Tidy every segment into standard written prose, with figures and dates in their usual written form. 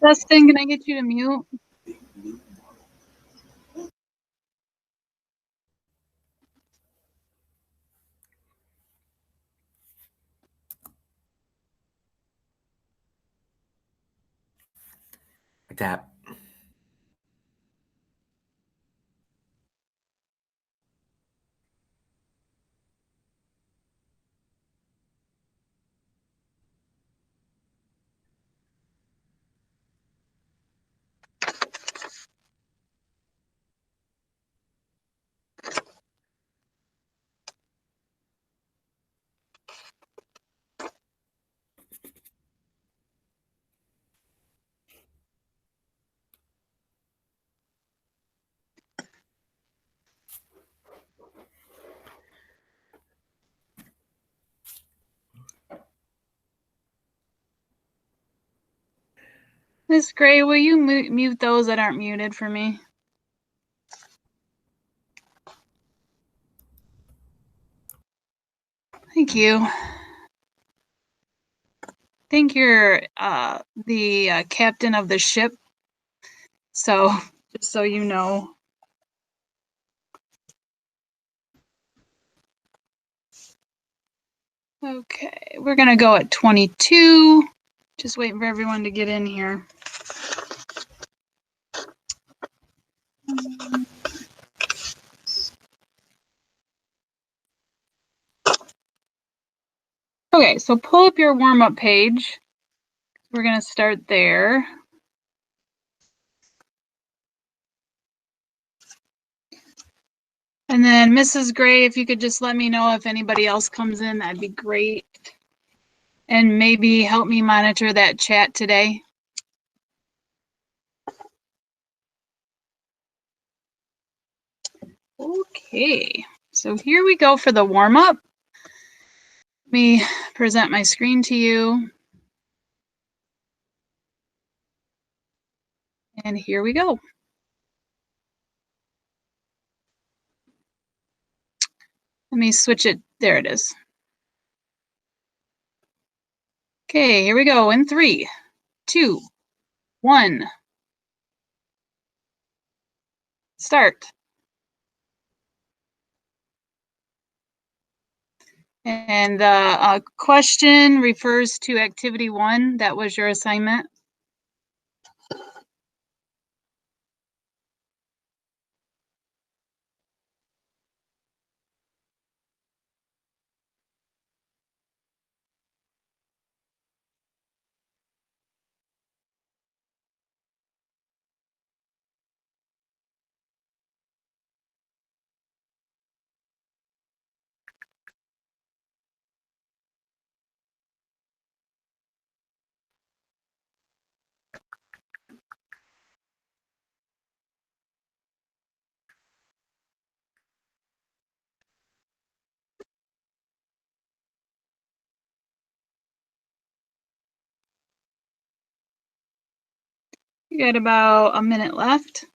Dustin, can I get you to mute? Like that. Miss Gray, will you mute those that aren't muted for me? Thank you. I think you're the captain of the ship. So, just so you know. Okay, we're gonna go at 22. Just waiting for everyone to get in here. Okay, so pull up your warm-up page. We're gonna start there. And then Mrs. Gray, if you could just let me know if anybody else comes in, that'd be great. And maybe help me monitor that chat today. Okay, so here we go for the warm-up. Let me present my screen to you. And here we go. Let me switch it. There it is. Okay, here we go in 3, 2, 1. Start. And the question refers to activity 1. That was your assignment. You got about a minute left.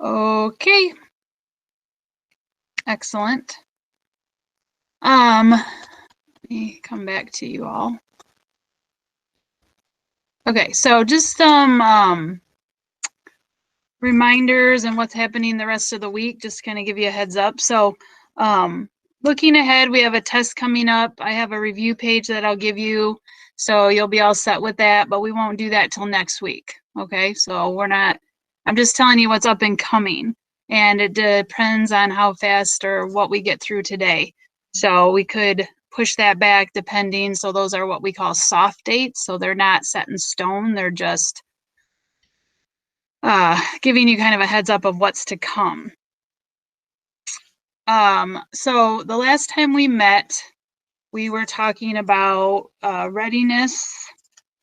Okay. Excellent. Let me come back to you all. Okay, so just some reminders and what's happening the rest of the week, just kind of give you a heads up. So looking ahead, we have a test coming up. I have a review page that I'll give you, so you'll be all set with that, but we won't do that till next week. Okay, so I'm just telling you what's up and coming, and it depends on how fast or what we get through today. So we could push that back depending. So those are what we call soft dates. So they're not set in stone. They're just giving you kind of a heads up of what's to come. So the last time we met, we were talking about readiness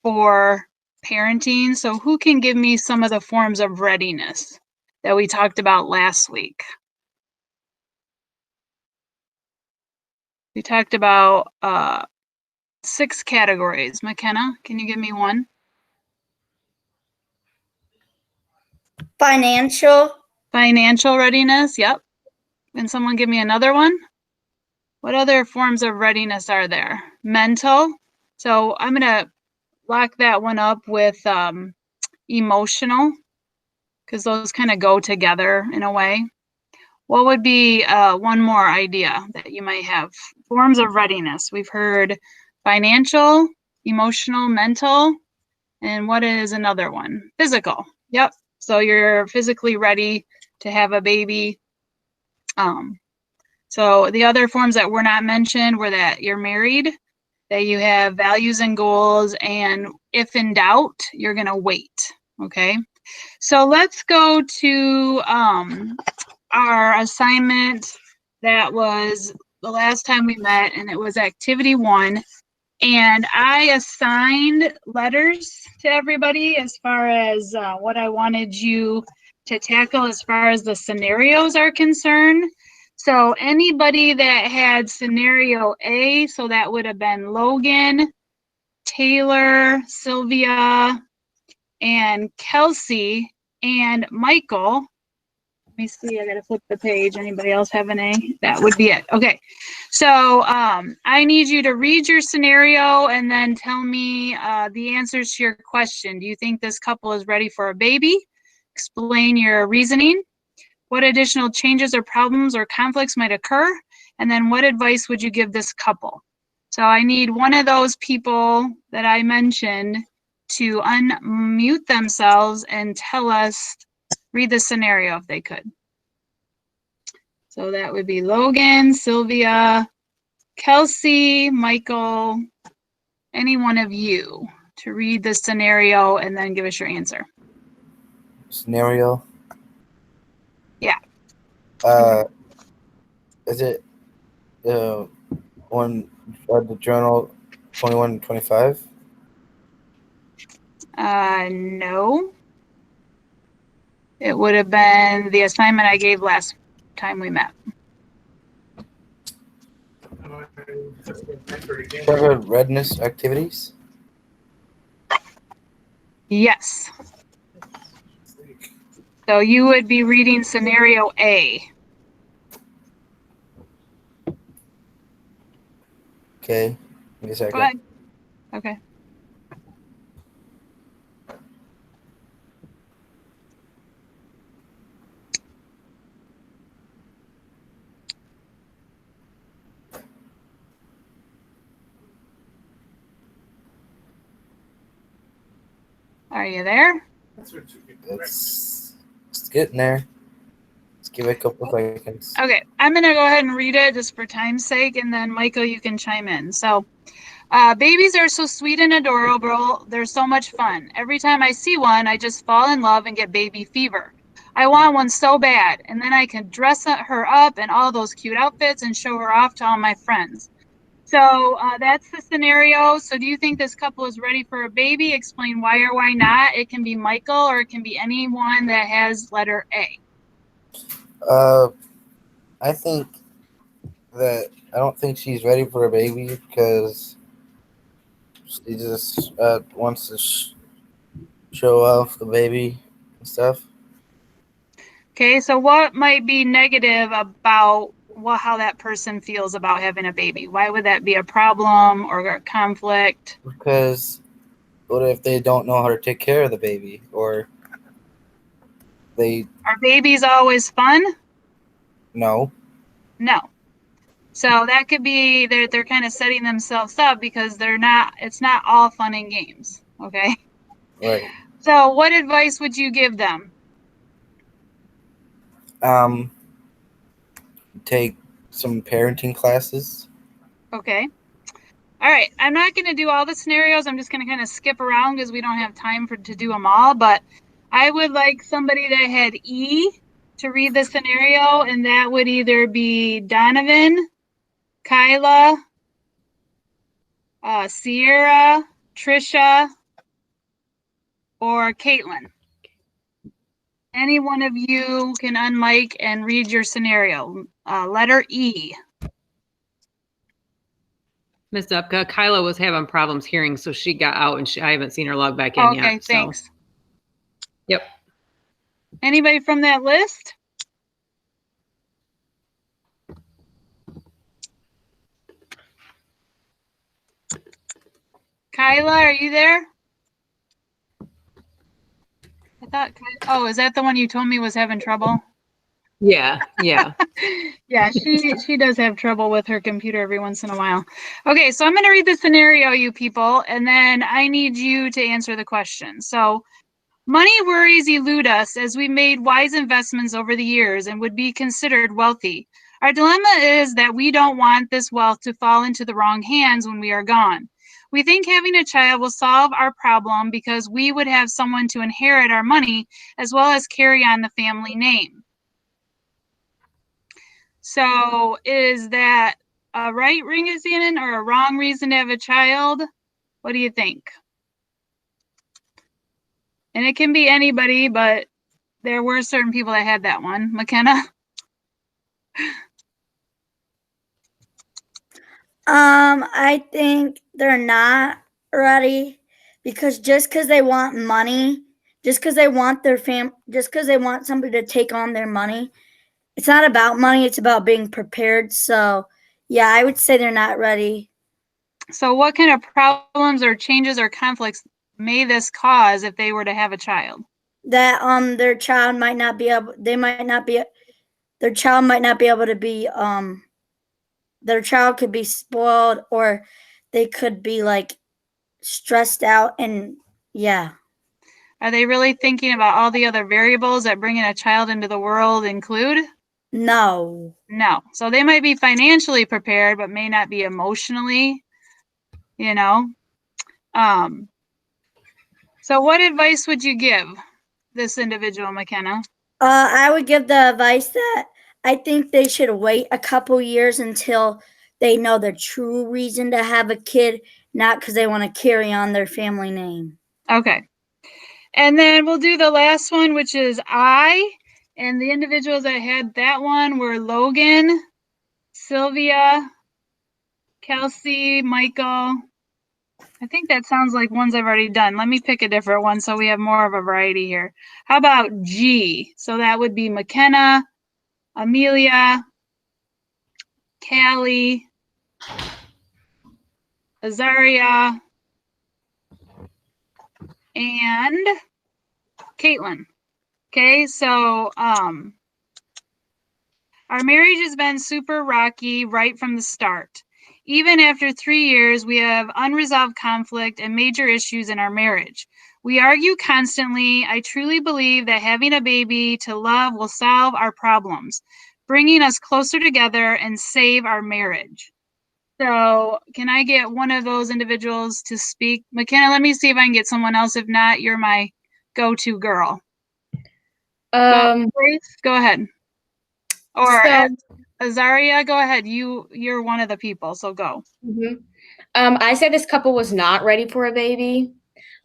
for parenting. So who can give me some of the forms of readiness that we talked about last week? We talked about 6 categories. McKenna, can you give me one? Financial. Financial readiness, yep. Can someone give me another one? What other forms of readiness are there? Mental. So I'm going to lock that one up with emotional, because those kind of go together in a way. What would be one more idea that you might have? Forms of readiness. We've heard financial, emotional, mental, and what is another one? Physical. Yep. So you're physically ready to have a baby. So the other forms that were not mentioned were that you're married, that you have values and goals, and if in doubt, you're going to wait. Okay. So let's go to our assignment that was the last time we met, and it was activity 1. And I assigned letters to everybody as far as what I wanted you to tackle as far as the scenarios are concerned. So anybody that had scenario A, so that would have been Logan, Taylor, Sylvia, and Kelsey, and Michael. Let me see, I gotta flip the page. Anybody else have an A? That would be it. Okay. So I need you to read your scenario and then tell me the answers to your question. Do you think this couple is ready for a baby? Explain your reasoning. What additional changes or problems or conflicts might occur? And then what advice would you give this couple? So I need one of those people that I mentioned to unmute themselves and tell us, read the scenario if they could. So that would be Logan, Sylvia, Kelsey, Michael, any one of you to read the scenario and then give us your answer. Scenario? Yeah. Is it one the journal 2125? No. It would have been the assignment I gave last time we met. Trevor Redness activities? Yes. So you would be reading scenario A. Okay. Give me a second. Go ahead. Okay. Are you there? It's getting there. Let's give it a couple seconds. Okay, I'm going to go ahead and read it just for time's sake, and then Michael, you can chime in. So, babies are so sweet and adorable. They're so much fun. Every time I see one, I just fall in love and get baby fever. I want one so bad, and then I can dress her up in all those cute outfits and show her off to all my friends. So that's the scenario. So do you think this couple is ready for a baby? Explain why or why not. It can be Michael or it can be anyone that has letter A. I think that I don't think she's ready for a baby because she just wants to show off the baby and stuff. Okay, so what might be negative about how that person feels about having a baby? Why would that be a problem or a conflict? Because what if they don't know how to take care of the baby, or they Are babies always fun? no? No. So that could be they're kind of setting themselves up because it's not all fun and games. Okay. Right. So what advice would you give them? Take some parenting classes. Okay. All right. I'm not going to do all the scenarios. I'm just going to kind of skip around because we don't have time to do them all. But I would like somebody that had E to read the scenario, and that would either be Donovan, Kyla, Sierra, Trisha, or Caitlin. Any one of you can unmic and read your scenario. Letter E. Ms. Dupka, Kyla was having problems hearing, so she got out, and I haven't seen her log back in yet. Okay, so. thanks. Yep. Anybody from that list? Kyla, are you there? I thought, oh, is that the one you told me was having trouble? Yeah. Yeah, she does have trouble with her computer every once in a while. Okay, so I'm going to read the scenario, you people, and then I need you to answer the question. So, money worries elude us as we made wise investments over the years and would be considered wealthy. Our dilemma is that we don't want this wealth to fall into the wrong hands when we are gone. We think having a child will solve our problem because we would have someone to inherit our money as well as carry on the family name. So is that a right reason or a wrong reason to have a child? What do you think? And it can be anybody, but there were certain people that had that one. McKenna? I think they're not ready because just because they want money, just because they want just because they want somebody to take on their money, it's not about money, it's about being prepared. So, yeah, I would say they're not ready. So what kind of problems or changes or conflicts may this cause if they were to have a child? That their child might not be able their child might not be able to be their child could be spoiled, or they could be like stressed out, and yeah. Are they really thinking about all the other variables that bringing a child into the world include? No. No. So they might be financially prepared, but may not be emotionally, you know. So what advice would you give this individual, McKenna? I would give the advice that I think they should wait a couple years until they know the true reason to have a kid, not because they want to carry on their family name. Okay. And then we'll do the last one, which is I. And the individuals that had that one were Logan, Sylvia, Kelsey, Michael. I think that sounds like ones I've already done. Let me pick a different one so we have more of a variety here. How about G? So that would be McKenna, Amelia, Callie, Azaria, and Caitlin. Okay, so our marriage has been super rocky right from the start. Even after 3 years, we have unresolved conflict and major issues in our marriage. We argue constantly. I truly believe that having a baby to love will solve our problems, bringing us closer together and save our marriage. So can I get one of those individuals to speak? McKenna, let me see if I can get someone else. If not, you're my go-to girl. Grace, go ahead. Or Azaria, go ahead. You're one of the people, so go. I said this couple was not ready for a baby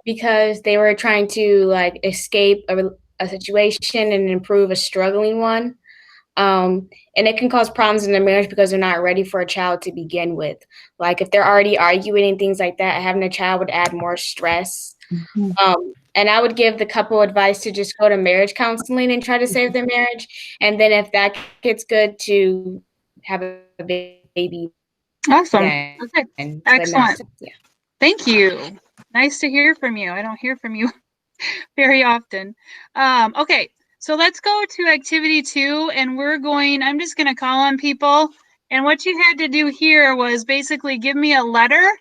because they were trying to like escape a situation and improve a struggling one. And it can cause problems in their marriage because they're not ready for a child to begin with. Like if they're already arguing and things like that, having a child would add more stress. And I would give the couple advice to just go to marriage counseling and try to save their marriage. And then if that gets good, to have a baby. Awesome. Then. Okay. Excellent. Yeah. Thank you. Nice to hear from you. I don't hear from you very often. Okay. So let's go to activity 2, and I'm just going to call on people. And what you had to do here was basically give me a letter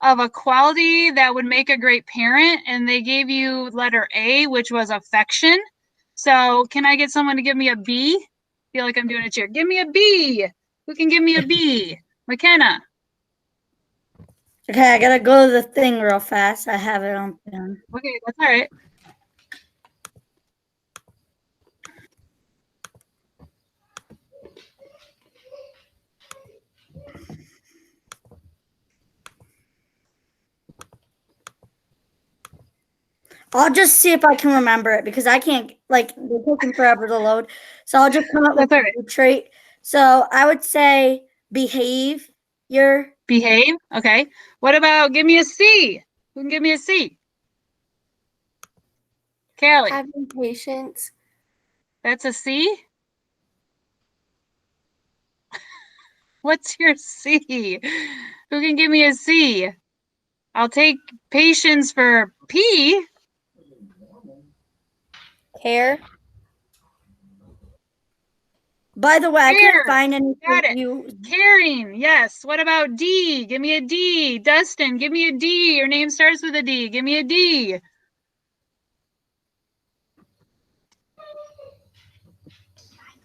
of a quality that would make a great parent. And they gave you letter A, which was affection. So can I get someone to give me a B? I feel like I'm doing a cheer. Give me a B. Who can give me a B? McKenna. Okay, I gotta go to the thing real fast. I have it on pen. Okay, that's all right. I'll just see if I can remember it because I can't, like, they're taking forever to load. So I'll just come up with That's all right. a new trait. So I would say behavior. Behave. Okay. What about give me a C? Who can give me a C? Callie. Having patience. That's a C? What's your C? Who can give me a C? I'll take patience for P. Care. By the way, I Here, couldn't find anything got it. you. Caring. Yes. What about D? Give me a D. Dustin, give me a D. Your name starts with a D. Give me a D.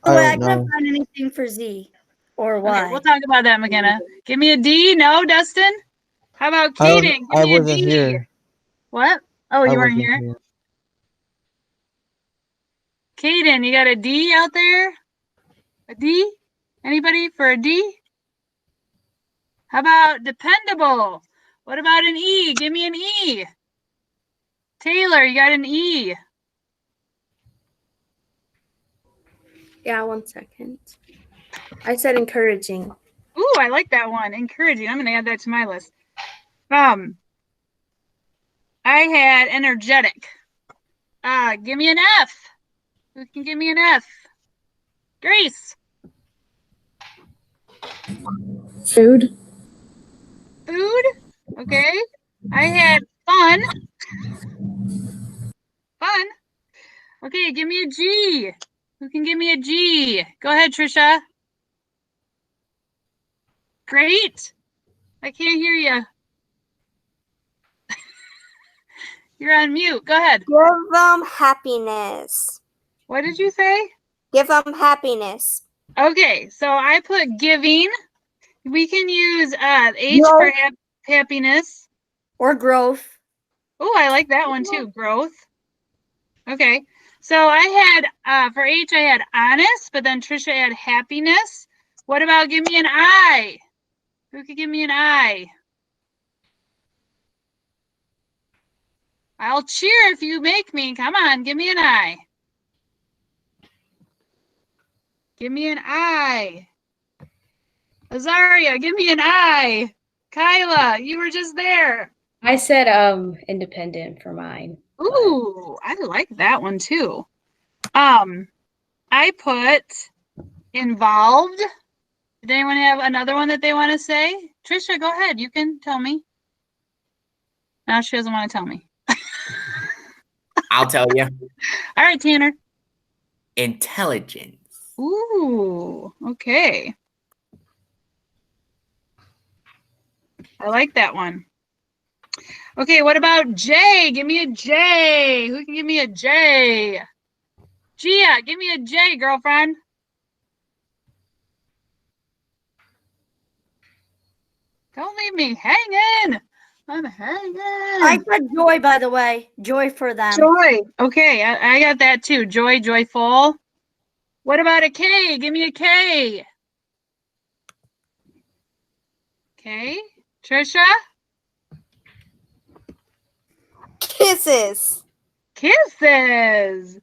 By the way, I don't couldn't know. find anything for Z or Y. Okay, we'll talk about that, McKenna. Give me a D. No, Dustin? How about Kaden? Give I me a wasn't D. here. What? Oh, I you weren't wasn't here? Kaden, you got a D out there? A D? Anybody for a D? How about dependable? What about an E? Give me an E. Taylor, you got an E. Yeah, 1 second. I said encouraging. Ooh, I like that one. Encouraging. I'm gonna add that to my list. I had energetic. Give me an F. Who can give me an F? Grace. Food. Food. Okay. I had fun. Fun. Okay, give me a G. Who can give me a G? Go ahead, Trisha. Great. I can't hear you. You're on mute. Go ahead. Give them happiness. What did you say? Give them happiness. Okay, so I put giving. We can use H No. for happiness. Or growth. Oh, I like that one too. Growth. Okay. So I had for H, I had honest, but then Trisha had happiness. What about give me an I? Who could give me an I? I'll cheer if you make me. Come on, give me an I. Give me an I. Azaria, give me an I. Kyla, you were just there. I said independent for mine. Ooh, I like that one too. I put involved. Did anyone have another one that they want to say? Trisha, go ahead. You can tell me. No, she doesn't want to tell me. I'll tell you. All right, Tanner. Intelligence. Ooh, okay. I like that one. Okay, what about J? Give me a J. Who can give me a J? Gia, give me a J, girlfriend. Don't leave me hanging. I'm hanging. I said joy, by the way. Joy for them. Joy. Okay, I got that too. Joy, joyful. What about a K? Give me a K. Okay. Trisha? Kisses. Kisses.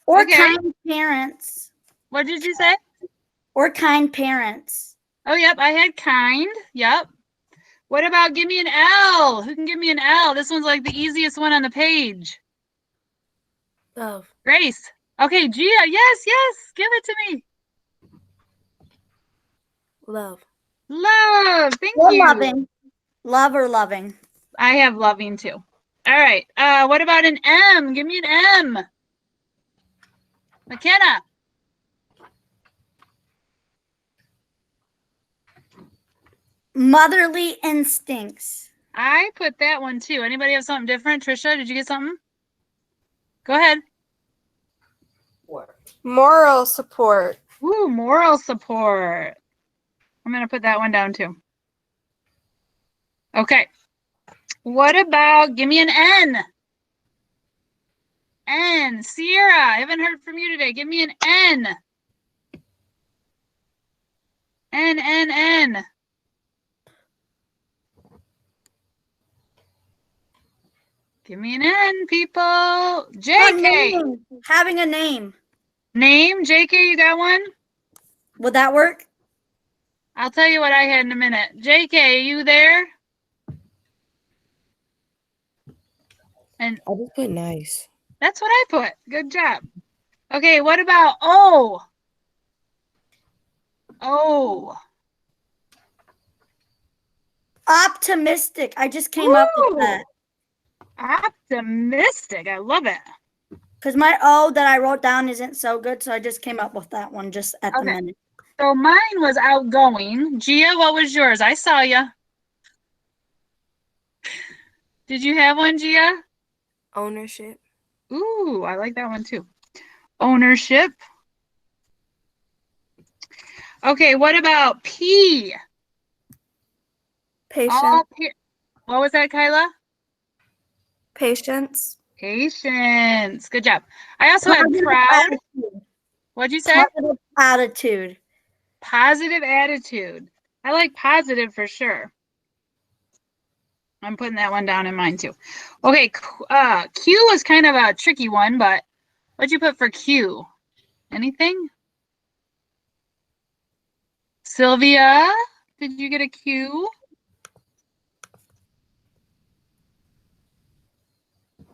Or Okay. kind parents. What did you say? Or kind parents. Oh, yep. I had kind. Yep. What about give me an L? Who can give me an L? This one's like the easiest one on the page. Love. Grace. Okay, Gia. Yes, yes. Give it to me. Love. Love. Thank Or you. loving. Love or loving. I have loving too. All right. What about an M? Give me an M. McKenna. Motherly instincts. I put that one too. Anybody have something different? Trisha, did you get something? Go ahead. Moral support. Ooh, moral support. I'm going to put that one down too. Okay. What about, give me an N. N. Sierra, I haven't heard from you today. Give me an N. N, N, N. Give me an N, people. A JK. name. Having a name. Name, JK, you got one? Would that work? I'll tell you what I had in a minute. JK, you there? And I just put nice. that's what I put. Good job. Okay, what about O? O. Optimistic. I just came up with that. Optimistic. I love it. Because my O that I wrote down isn't so good, so I just came up with that one just at the Okay. minute. So mine was outgoing. Gia, what was yours? I saw you. Did you have one, Gia? Ownership. Ooh, I like that one too. Ownership. Okay, what about P? Patience. What was that, Kyla? Patience. Patience. Good job. I also had proud. Attitude. What'd you say? Positive attitude. Positive attitude. I like positive for sure. I'm putting that one down in mine too. Okay, Q was kind of a tricky one, but what'd you put for Q? Anything? Sylvia, did you get a Q?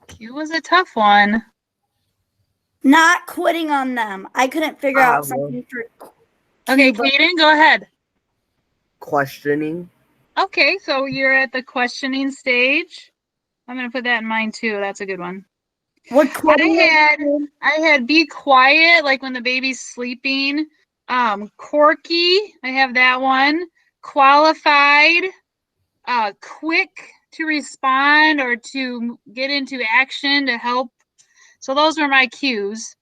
Q was a tough one. Not quitting on them. I couldn't figure out something for Okay, Q, but Kaden, go ahead. Questioning. Okay, so you're at the questioning stage. I'm gonna put that in mine too. That's a good one. would quitting I had be quiet, like when the baby's sleeping. Quirky, I have that one. Qualified, quick to respond or to get into action to help. So those were my cues.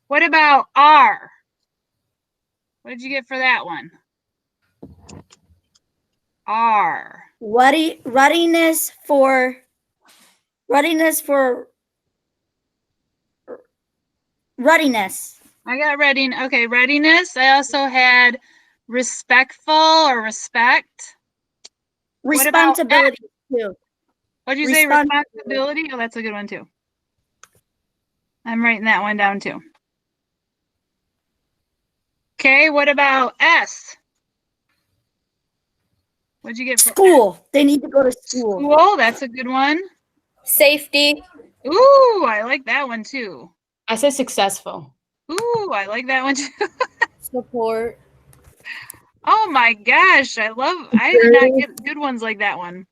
What about R? What did you get for that one? R. readiness for readiness. I got ready. Okay, readiness. I also had respectful or respect. What about Responsibility too. What'd you say? Responsibility. Responsibility? Oh, that's a good one too. I'm writing that one down too. Okay, what about S? What'd you get for School. They need to go to school. school? That's a good one. Safety. Ooh, I like that one too. I said successful. Ooh, I like that one too. Support. Oh my gosh, I did not get good ones like that one.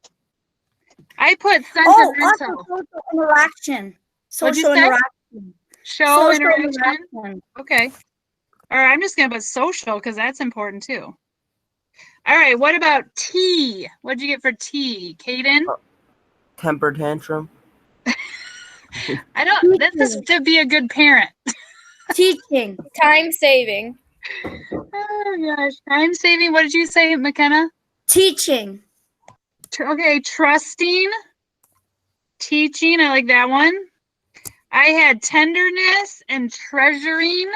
I put Oh, sentimental. also social interaction. What'd you Social say? interaction. Show Social interaction. interaction. Okay. All right, I'm just gonna put social because that's important too. All right, what about T? What'd you get for T, Kaden? Temper tantrum. That's just to be a good parent. Teaching. Time saving. Oh gosh, time saving. What did you say, McKenna? Teaching. Okay, trusting, teaching. I like that one. I had tenderness and treasuring.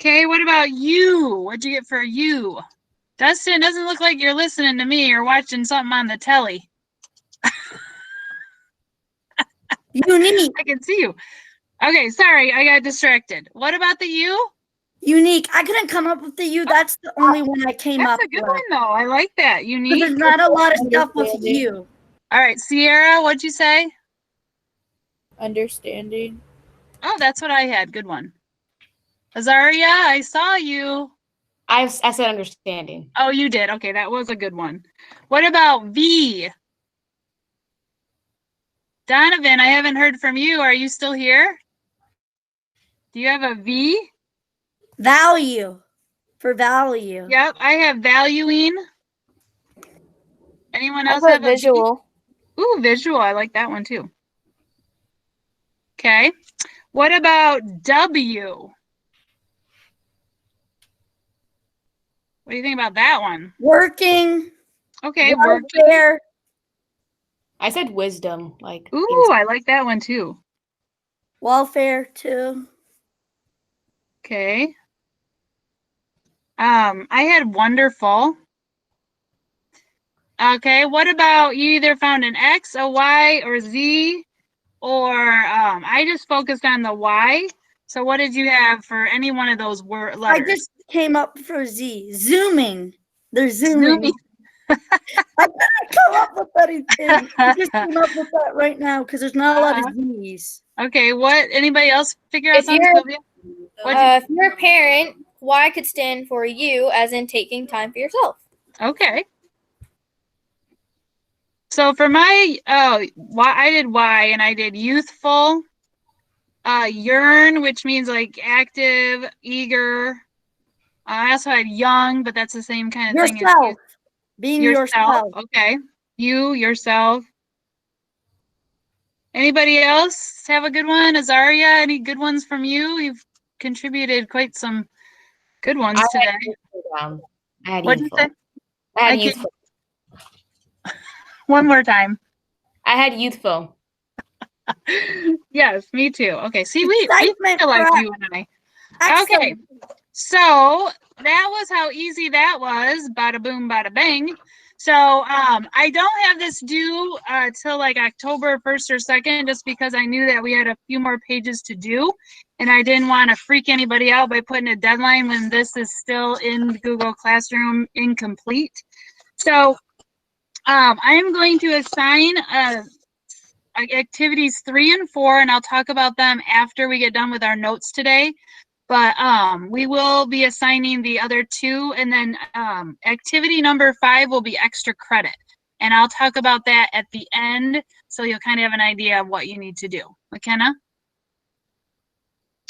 Okay, what about you? What'd you get for you? Dustin, doesn't look like you're listening to me or watching something on the telly. Unique. I can see you. Okay, sorry, I got distracted. What about the U? Unique. I couldn't come up with the U. That's the only one I came up That's a good with. one though. I like that. But Unique. there's not a lot of stuff with Understanding. U. All right, Sierra, what'd you say? Understanding. Oh, that's what I had. Good one. Azaria, I saw you. I said understanding. Oh, you did. Okay, that was a good one. What about V? Donovan, I haven't heard from you. Are you still here? Do you have a V? Value. For value. Yep, I have valuing. Anyone I else put have a V? visual. Ooh, visual. I like that one too. Okay. What about W? What do you think about that one? Working. Okay, working. Welfare. I said wisdom. Like, Ooh, I like that one too. Welfare too. Okay. I had wonderful. Okay, what about you either found an X, a Y, or Z, or I just focused on the Y. So what did you have for any one of those word I letters? just came up for Z. Zooming. They're zooming. Zooming. I didn't come up with anything. I just came up with that right now because there's not a lot of Z's. Okay, what? Anybody else figure out If something, you're- Sylvia? What'd you- If you're a parent, Y could stand for you, as in taking time for yourself. Okay. So for my I did Y and I did youthful, yearn, which means like active, eager. I also had young, but that's the same kind of thing as Yourself. Being yourself. Okay. You, yourself. Anybody else have a good one? Azaria, any good ones from you? You've contributed quite some good ones I today. had youthful down. I had What'd you youthful. say? I had I can't- youthful. One more time. I had youthful. Yes, me too. Okay, see, we Excitement, feel like correct. you and I. Excellent. Okay, so that was how easy that was. Bada boom, bada bang. So I don't have this due till like October 1st or 2nd, just because I knew that we had a few more pages to do, and I didn't want to freak anybody out by putting a deadline when this is still in Google Classroom incomplete. So I am going to assign activities 3 and 4, and I'll talk about them after we get done with our notes today. But we will be assigning the other 2, and then activity number 5 will be extra credit. And I'll talk about that at the end, so you'll kind of have an idea of what you need to do. McKenna?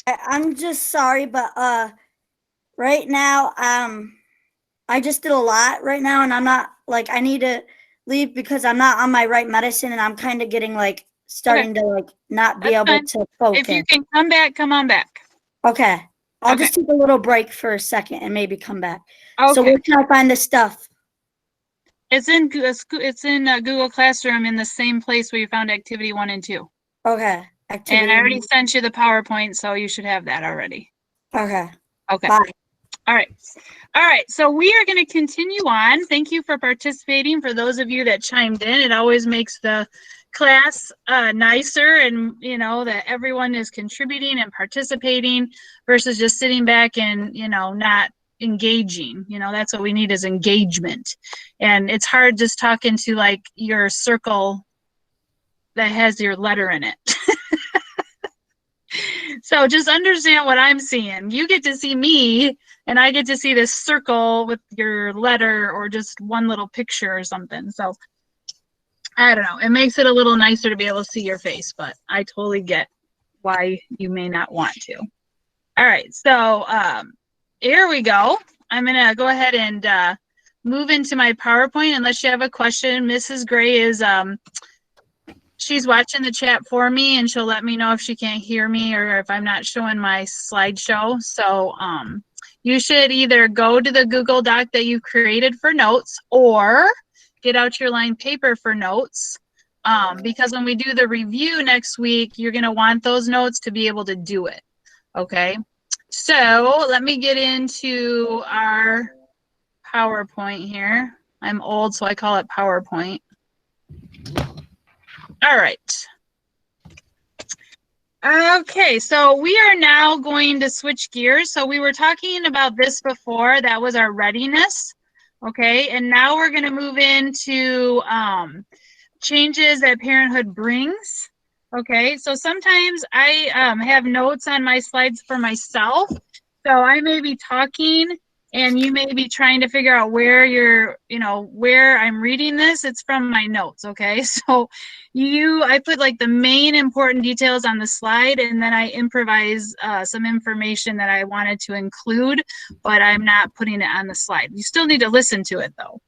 I'm just sorry, but right now, I just did a lot right now, and I'm not like I need to leave because I'm not on my right medicine, and I'm kind of getting like starting to like not be That's able fine. to focus. If you can come back, come on back. Okay, I'll Okay. just take a little break for a second and maybe come back. So Okay. where can I find this stuff? It's in Google Classroom in the same place where you found activity 1 and 2. Okay, activity. And I already sent you the PowerPoint, so you should have that already. Okay, Okay. bye. All right. All right. So we are going to continue on. Thank you for participating. For those of you that chimed in, it always makes the class nicer, and you know that everyone is contributing and participating versus just sitting back and not engaging. That's what we need, is engagement. And it's hard just talking to like your circle that has your letter in it. So just understand what I'm seeing. You get to see me, and I get to see this circle with your letter or just one little picture or something. So I don't know. It makes it a little nicer to be able to see your face, but I totally get why you may not want to. All right. So here we go. I'm going to go ahead and move into my PowerPoint unless you have a question. Mrs. Gray is she's watching the chat for me, and she'll let me know if she can't hear me or if I'm not showing my slideshow. So you should either go to the Google Doc that you created for notes or get out your lined paper for notes, because when we do the review next week, you're going to want those notes to be able to do it. Okay. So let me get into our PowerPoint here. I'm old, so I call it PowerPoint. All right. Okay, so we are now going to switch gears. So we were talking about this before. That was our readiness. Okay, and now we're going to move into changes that parenthood brings. Okay, so sometimes I have notes on my slides for myself. So I may be talking and you may be trying to figure out where where I'm reading this. It's from my notes, okay? So I put like the main important details on the slide, and then I improvise some information that I wanted to include, but I'm not putting it on the slide. You still need to listen to it though.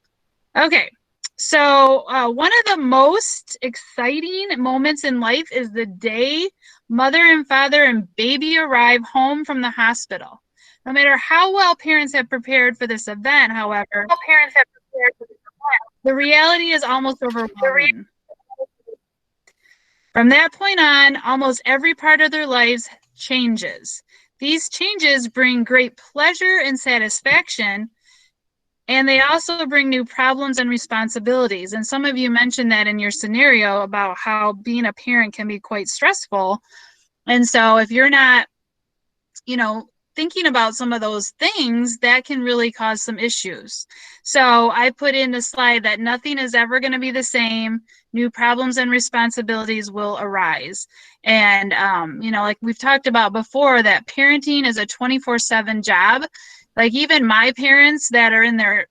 Okay, so one of the most exciting moments in life is the day mother and father and baby arrive home from the hospital. No matter how well parents have prepared for this event, however, the reality is almost overwhelming. From that point on, almost every part of their lives changes. These changes bring great pleasure and satisfaction, and they also bring new problems and responsibilities. And some of you mentioned that in your scenario about how being a parent can be quite stressful. And so if you're not, thinking about some of those things, that can really cause some issues. So I put in the slide that nothing is ever going to be the same. New problems and responsibilities will arise. And, like we've talked about before, that parenting is a 24/7 job. Like even my parents that are in their,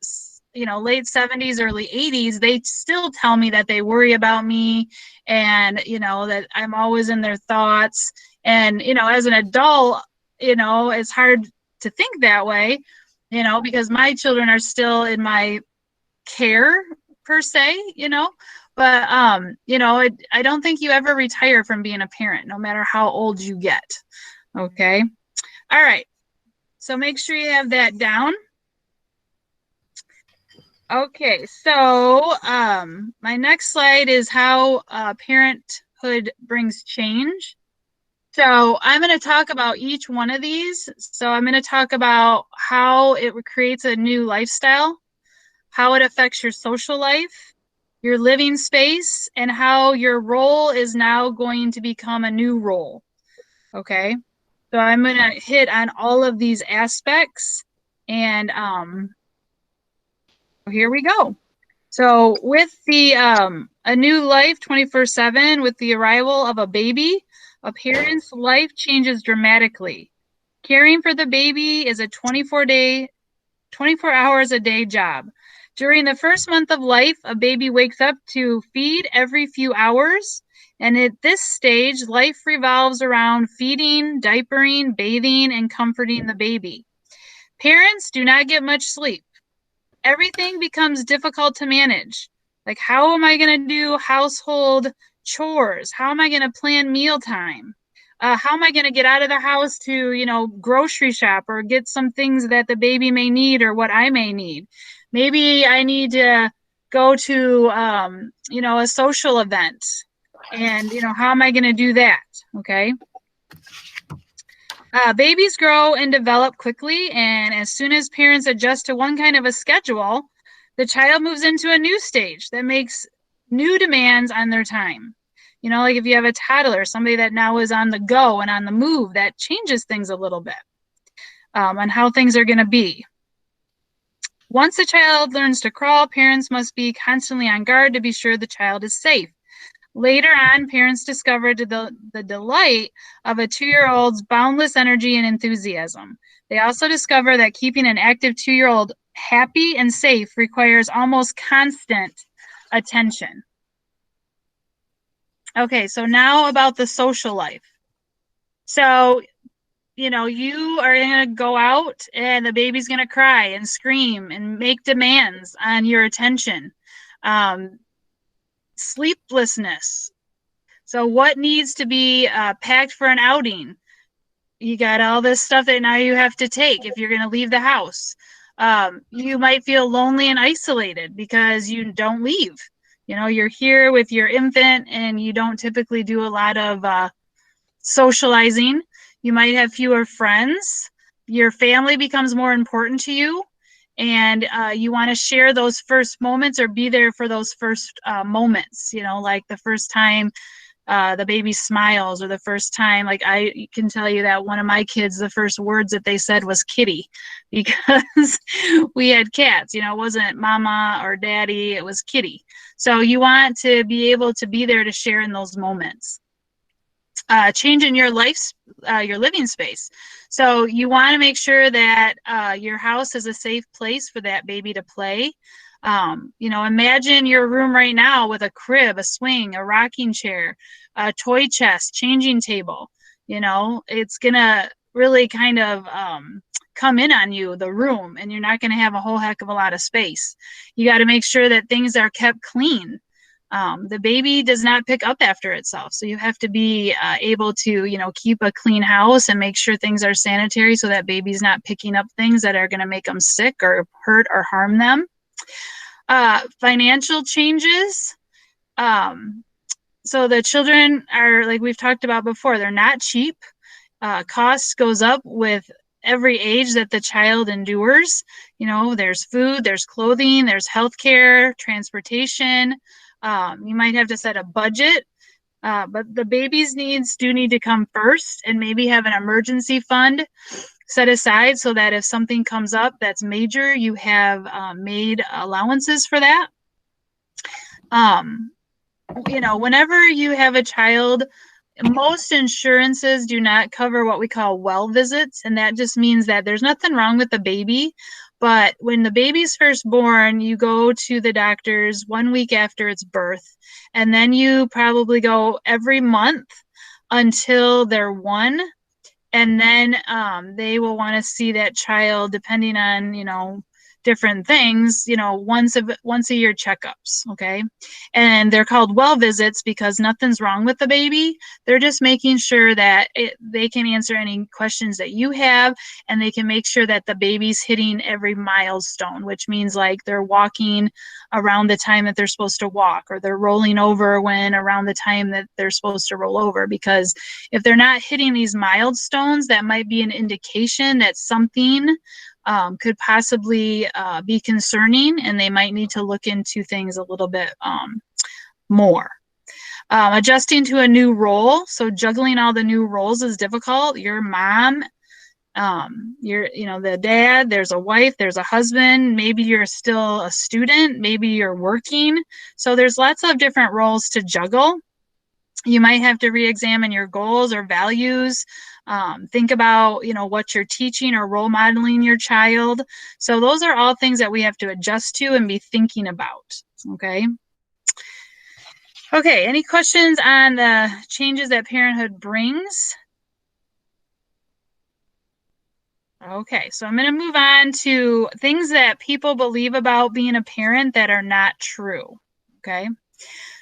late 70s, early 80s, they still tell me that they worry about me and, that I'm always in their thoughts. And, as an adult, it's hard to think that way, because my children are still in my care per se, but, I don't think you ever retire from being a parent, no matter how old you get. Okay. All right. So make sure you have that down. Okay. So, my next slide is how parenthood brings change. So I'm going to talk about each one of these. So I'm going to talk about how it creates a new lifestyle, how it affects your social life, your living space, and how your role is now going to become a new role. Okay. So I'm going to hit on all of these aspects, and here we go. So with the a new life 24/7, with the arrival of a baby, a parent's life changes dramatically. Caring for the baby is a 24 hours a day job. During the first month of life, a baby wakes up to feed every few hours. And at this stage, life revolves around feeding, diapering, bathing, and comforting the baby. Parents do not get much sleep. Everything becomes difficult to manage. Like, how am I going to do household chores? How am I going to plan mealtime? How am I going to get out of the house to, grocery shop or get some things that the baby may need or what I may need? Maybe I need to go to, a social event. And, how am I going to do that? Okay. Babies grow and develop quickly, and as soon as parents adjust to one kind of a schedule, the child moves into a new stage that makes new demands on their time. Like if you have a toddler, somebody that now is on the go and on the move, that changes things a little bit on how things are going to be. Once the child learns to crawl, parents must be constantly on guard to be sure the child is safe. Later on, parents discovered the delight of a 2-year-old's boundless energy and enthusiasm. They also discover that keeping an active 2-year-old happy and safe requires almost constant attention. Okay, so now about the social life. So, you are going to go out and the baby's going to cry and scream and make demands on your attention. Sleeplessness. So what needs to be packed for an outing? You got all this stuff that now you have to take if you're going to leave the house. You might feel lonely and isolated because you don't leave. You're here with your infant and you don't typically do a lot of socializing. You might have fewer friends. Your family becomes more important to you. And you want to share those first moments or be there for those first moments, like the first time the baby smiles, or the first time, like I can tell you that one of my kids, the first words that they said was kitty, because we had cats, it wasn't mama or daddy, it was kitty. So you want to be able to be there to share in those moments. Changing your your living space. So you want to make sure that your house is a safe place for that baby to play. Imagine your room right now with a crib, a swing, a rocking chair, a toy chest, changing table. It's going to really kind of come in on you, the room, and you're not going to have a whole heck of a lot of space. You got to make sure that things are kept clean. The baby does not pick up after itself. So you have to be able to, keep a clean house and make sure things are sanitary so that baby's not picking up things that are going to make them sick or hurt or harm them. Financial changes. So the children are, like we've talked about before, they're not cheap. Cost goes up with every age that the child endures. There's food, there's clothing, there's healthcare, transportation. You might have to set a budget, but the baby's needs do need to come first, and maybe have an emergency fund set aside so that if something comes up that's major, you have made allowances for that. Whenever you have a child, most insurances do not cover what we call well visits, and that just means that there's nothing wrong with the baby, but when the baby's first born, you go to the doctors 1 week after its birth, and then you probably go every month until they're 1, and then they will want to see that child depending on different things, once a year checkups. Okay. And they're called well visits because nothing's wrong with the baby. They're just making sure that they can answer any questions that you have, and they can make sure that the baby's hitting every milestone, which means like they're walking around the time that they're supposed to walk, or they're rolling over when around the time that they're supposed to roll over. Because if they're not hitting these milestones, that might be an indication that something could possibly be concerning, and they might need to look into things a little bit more. Adjusting to a new role. So juggling all the new roles is difficult. You're mom, you're, the dad, there's a wife, there's a husband, maybe you're still a student, maybe you're working. So there's lots of different roles to juggle. You might have to re-examine your goals or values. Think about, what you're teaching or role modeling your child. So those are all things that we have to adjust to and be thinking about. Okay. Okay. Any questions on the changes that parenthood brings? Okay. So I'm going to move on to things that people believe about being a parent that are not true. Okay.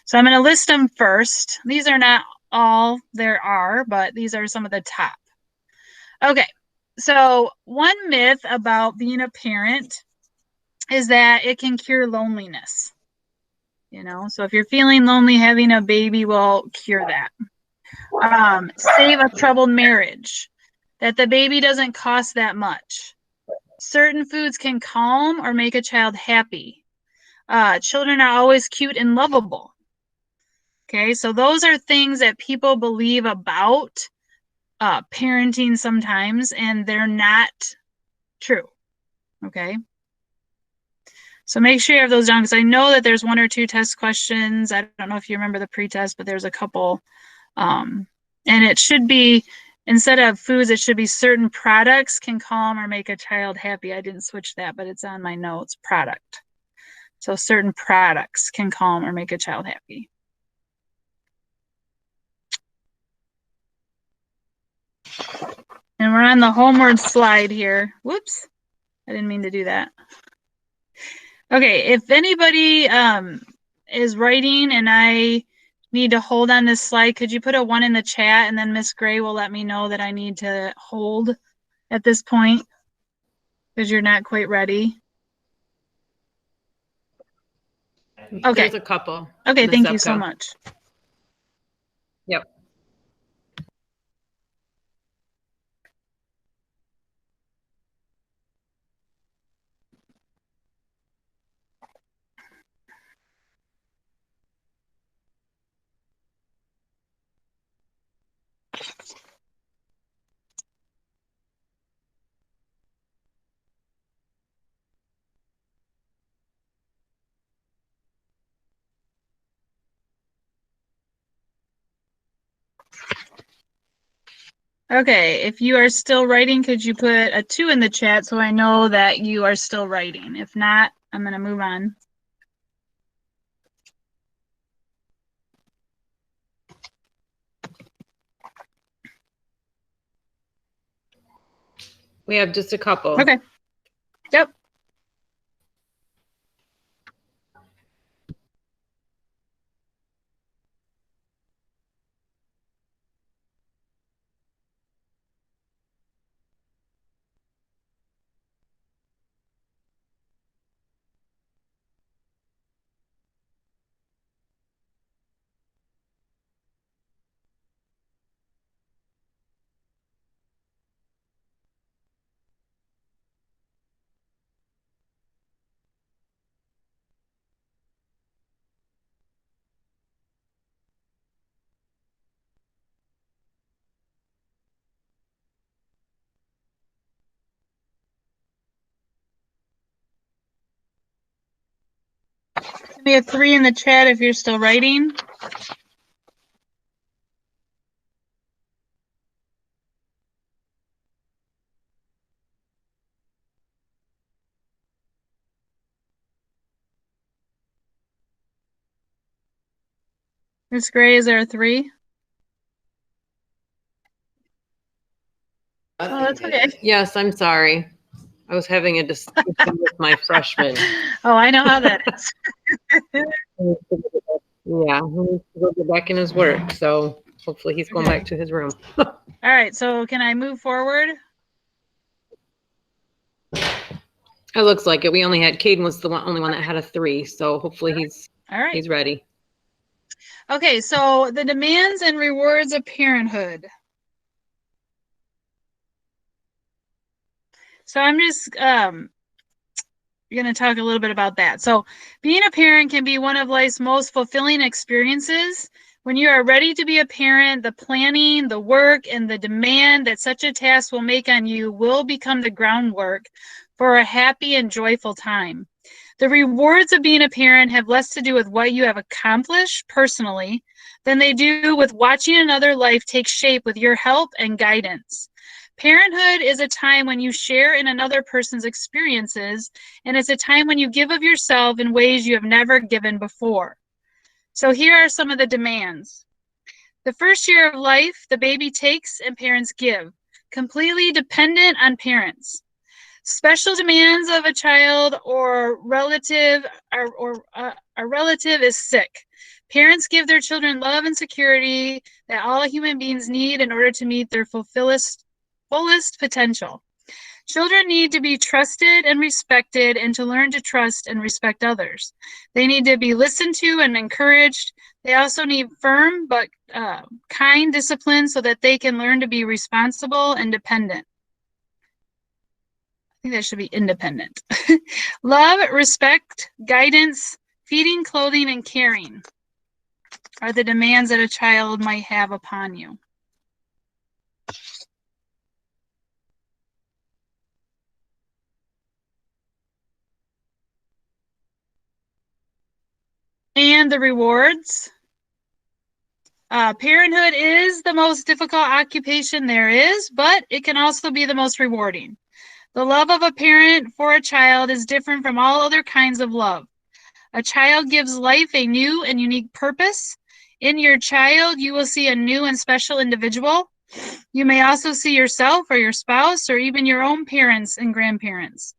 So I'm going to list them first. These are not all there are, but these are some of the top. Okay, so one myth about being a parent is that it can cure loneliness. So if you're feeling lonely, having a baby will cure that. Save a troubled marriage, that the baby doesn't cost that much. Certain foods can calm or make a child happy. Children are always cute and lovable. Okay, so those are things that people believe about parenting sometimes, and they're not true. Okay, so make sure you have those down, because I know that there's 1 or 2 test questions. I don't know if you remember the pre-test, but there's a couple. And it should be, instead of foods, it should be certain products can calm or make a child happy. I didn't switch that, but it's on my notes, product. So certain products can calm or make a child happy. And we're on the homeward slide here. Whoops. I didn't mean to do that. Okay, if anybody is writing and I need to hold on this slide, could you put a 1 in the chat, and then Miss Gray will let me know that I need to hold at this point because you're not quite ready. Okay. There's a couple. Okay, Miss thank you Zepka. so much. Yep. Okay, if you are still writing, could you put a 2 in the chat so I know that you are still writing? If not, I'm going to move on. We have just a couple. Okay. Yep. We have 3 in the chat if you're still writing. Miss Gray, is there a 3? Oh, that's okay. Yes, I'm sorry. I was having a discussion with my freshman. Oh, I know how that is. Yeah, he needs to go back in his work, so hopefully he's going back to his room. All right, so can I move forward? It looks like it. We only had, Caden was the only one that had a 3, so hopefully All right. he's ready. Okay, so the demands and rewards of parenthood. So I'm just going to talk a little bit about that. So being a parent can be one of life's most fulfilling experiences. When you are ready to be a parent, the planning, the work, and the demand that such a task will make on you will become the groundwork for a happy and joyful time. The rewards of being a parent have less to do with what you have accomplished personally than they do with watching another life take shape with your help and guidance. Parenthood is a time when you share in another person's experiences, and it's a time when you give of yourself in ways you have never given before. So here are some of the demands. The first year of life, the baby takes and parents give, completely dependent on parents. Special demands of a child or relative a relative is sick. Parents give their children love and security that all human beings need in order to meet their fullest potential. Children need to be trusted and respected and to learn to trust and respect others. They need to be listened to and encouraged. They also need firm but kind discipline so that they can learn to be responsible and dependent. I think that should be independent. Love, respect, guidance, feeding, clothing, and caring are the demands that a child might have upon you. And the rewards. Parenthood is the most difficult occupation there is, but it can also be the most rewarding. The love of a parent for a child is different from all other kinds of love. A child gives life a new and unique purpose. In your child, you will see a new and special individual. You may also see yourself or your spouse or even your own parents and grandparents.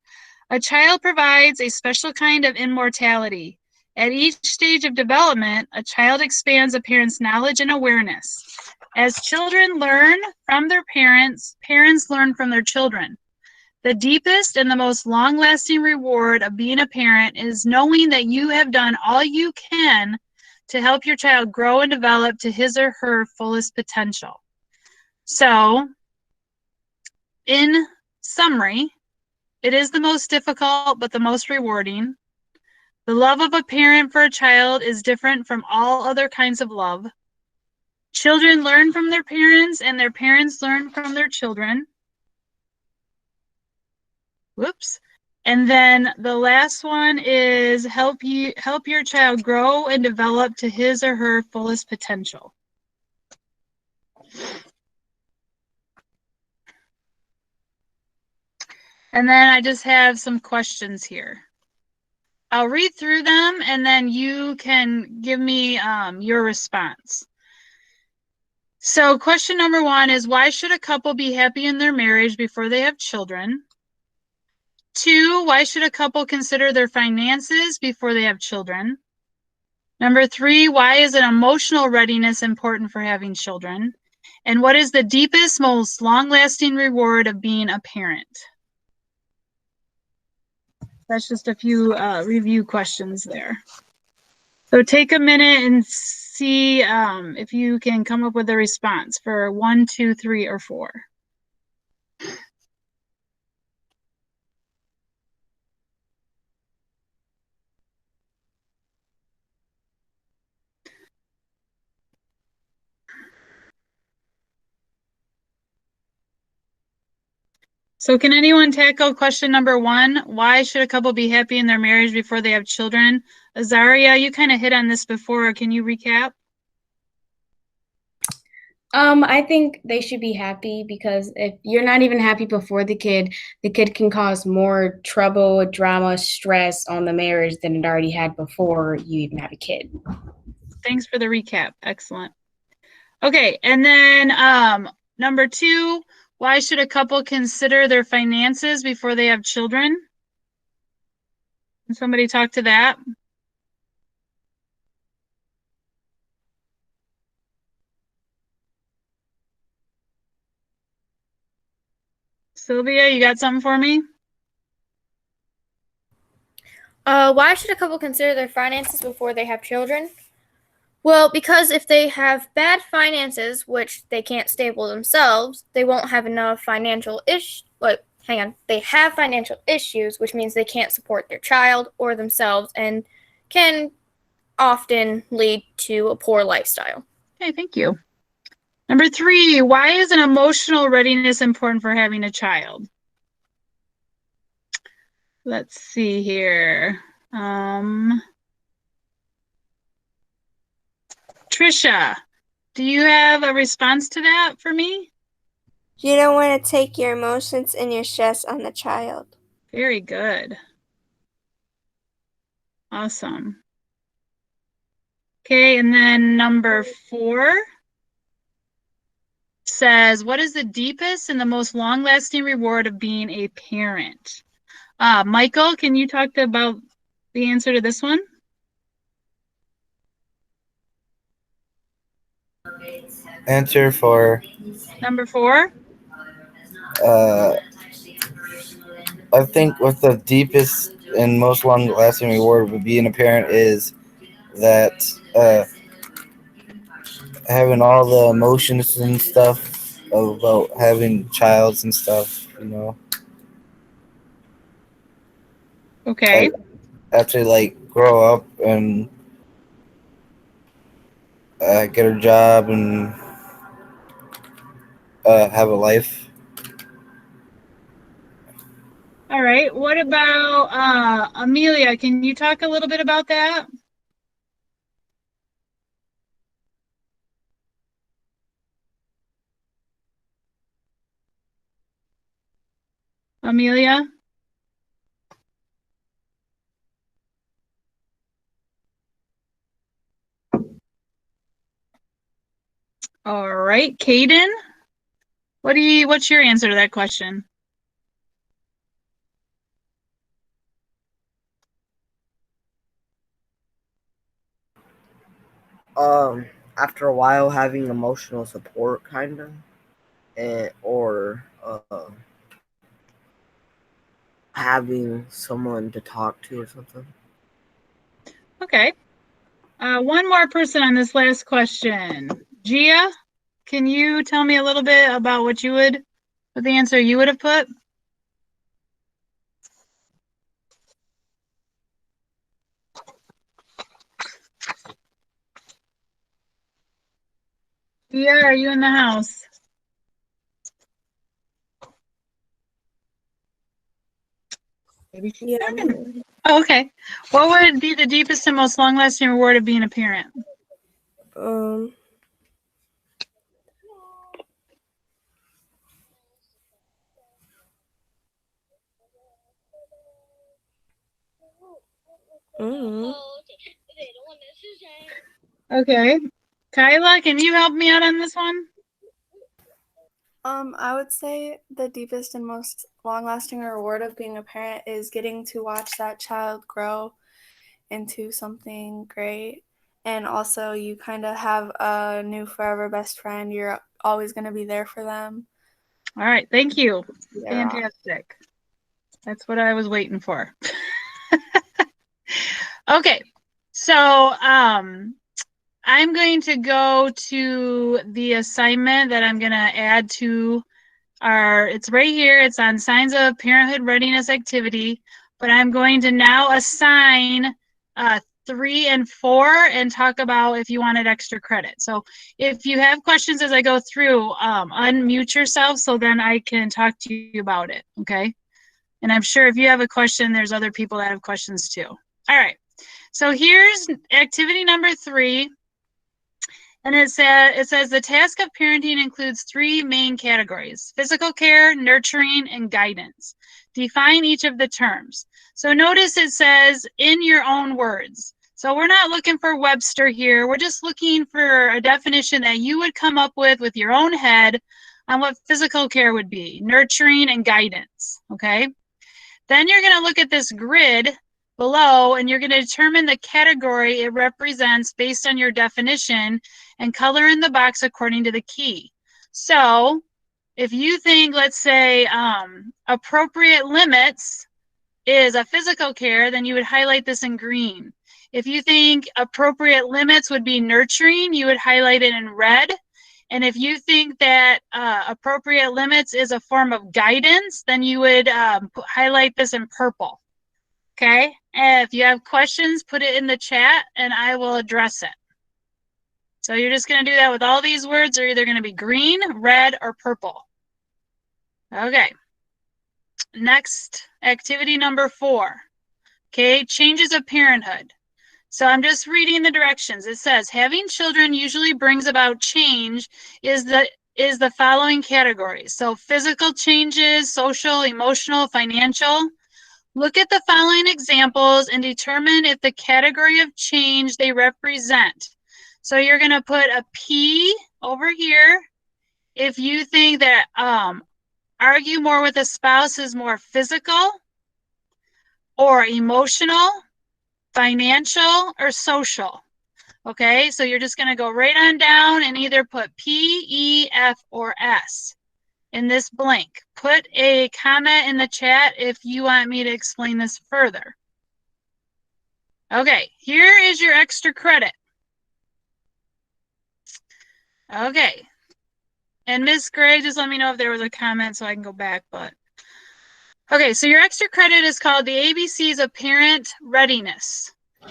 A child provides a special kind of immortality. At each stage of development, a child expands a parent's knowledge and awareness. As children learn from their parents, parents learn from their children. The deepest and the most long-lasting reward of being a parent is knowing that you have done all you can to help your child grow and develop to his or her fullest potential. So, in summary, it is the most difficult but the most rewarding. The love of a parent for a child is different from all other kinds of love. Children learn from their parents and their parents learn from their children. Whoops. And then the last one is help your child grow and develop to his or her fullest potential. And then I just have some questions here. I'll read through them and then you can give me your response. So question number 1 is, why should a couple be happy in their marriage before they have children? 2, why should a couple consider their finances before they have children? Number 3, why is an emotional readiness important for having children? And what is the deepest, most long-lasting reward of being a parent? That's just a few review questions there. So take a minute and see if you can come up with a response for 1, 2, 3, or 4. So can anyone tackle question number 1? Why should a couple be happy in their marriage before they have children? Azaria, you kind of hit on this before. Can you recap? I think they should be happy because if you're not even happy before the kid can cause more trouble, drama, stress on the marriage than it already had before you even have a kid. Thanks for the recap. Excellent. Okay, and then number 2, why should a couple consider their finances before they have children? Can somebody talk to that? Sylvia, you got something for me? Why should a couple consider their finances before they have children? Well, because if they have bad finances, which they can't stable themselves, they won't have enough financial they have financial issues, which means they can't support their child or themselves and can often lead to a poor lifestyle. Okay, thank you. Number 3, why is an emotional readiness important for having a child? Let's see here. Trisha, do you have a response to that for me? You don't want to take your emotions and your stress on the child. Very good. Awesome. Okay, and then number 4 says, what is the deepest and the most long-lasting reward of being a parent? Michael, can you talk about the answer to this one? Answer for Number 4? I think what the deepest and most long-lasting reward of being a parent is that having all the emotions and stuff about having childs and stuff, you know. Okay. Like, after like grow up and get a job and have a life. All right. What about Amelia? Can you talk a little bit about that? Amelia? All right. Caden, what's your answer to that question? After a while having emotional support kind of, or having someone to talk to or something. Okay. One more person on this last question. Gia, can you tell me a little bit about what the answer you would have put? Gia, are you in the house? Yeah. Oh, okay. What would be the deepest and most long-lasting reward of being a parent? Okay. Kyla, can you help me out on this one? I would say the deepest and most long-lasting reward of being a parent is getting to watch that child grow into something great. And also you kind of have a new forever best friend. You're always going to be there for them. All right. Thank you. Yeah. Fantastic. That's what I was waiting for. Okay. So, I'm going to go to the assignment that I'm going to add to it's right here. It's on signs of parenthood readiness activity, but I'm going to now assign 3 and 4 and talk about if you wanted extra credit. So if you have questions as I go through, unmute yourself so then I can talk to you about it, okay? And I'm sure if you have a question, there's other people that have questions too. All right, so here's activity number 3. And it says the task of parenting includes 3 main categories: physical care, nurturing, and guidance. Define each of the terms. So notice it says in your own words. So we're not looking for Webster here. We're just looking for a definition that you would come up with your own head on what physical care would be, nurturing and guidance, okay? Then you're going to look at this grid below and you're going to determine the category it represents based on your definition and color in the box according to the key. So if you think, let's say, appropriate limits is a physical care, then you would highlight this in green. If you think appropriate limits would be nurturing, you would highlight it in red. And if you think that appropriate limits is a form of guidance, then you would highlight this in purple. Okay? And if you have questions, put it in the chat and I will address it. So you're just going to do that with all these words. They're either going to be green, red, or purple. Okay. Next, activity number 4. Okay, changes of parenthood. So I'm just reading the directions. It says, having children usually brings about change is the following categories. So physical changes, social, emotional, financial. Look at the following examples and determine if the category of change they represent. So you're going to put a P over here if you think that argue more with a spouse is more physical or emotional, financial, or social. Okay, so you're just going to go right on down and either put P, E, F, or S in this blank. Put a comment in the chat if you want me to explain this further. Okay, here is your extra credit. Okay. And Miss Gray, just let me know if there was a comment so I can go back. But okay, so your extra credit is called the ABCs of Parent Readiness.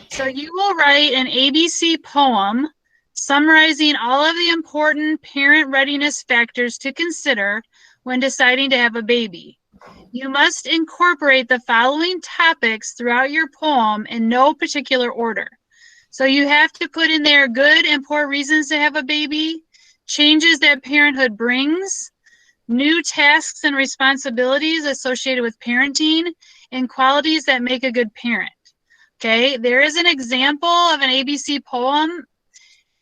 So you will write an ABC poem summarizing all of the important parent readiness factors to consider when deciding to have a baby. You must incorporate the following topics throughout your poem in no particular order. So you have to put in there good and poor reasons to have a baby, changes that parenthood brings, new tasks and responsibilities associated with parenting, and qualities that make a good parent. Okay, there is an example of an ABC poem,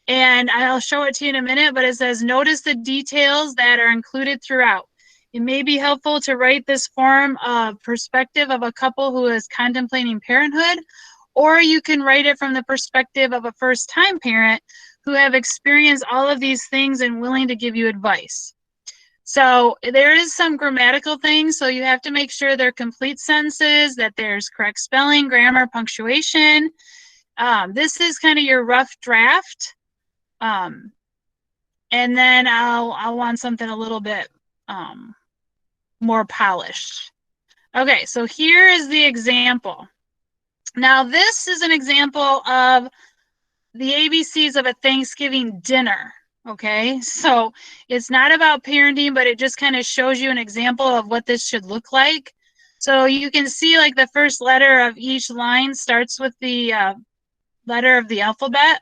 and I'll show it to you in a minute, but it says, notice the details that are included throughout. It may be helpful to write this form of perspective of a couple who is contemplating parenthood, or you can write it from the perspective of a first-time parent who have experienced all of these things and willing to give you advice. So there is some grammatical things, so you have to make sure they're complete sentences, that there's correct spelling, grammar, punctuation. This is kind of your rough draft. And then I'll want something a little bit more polished. Okay, so here is the example. Now this is an example of the ABCs of a Thanksgiving dinner. Okay, so it's not about parenting, but it just kind of shows you an example of what this should look like. So you can see like the first letter of each line starts with the letter of the alphabet,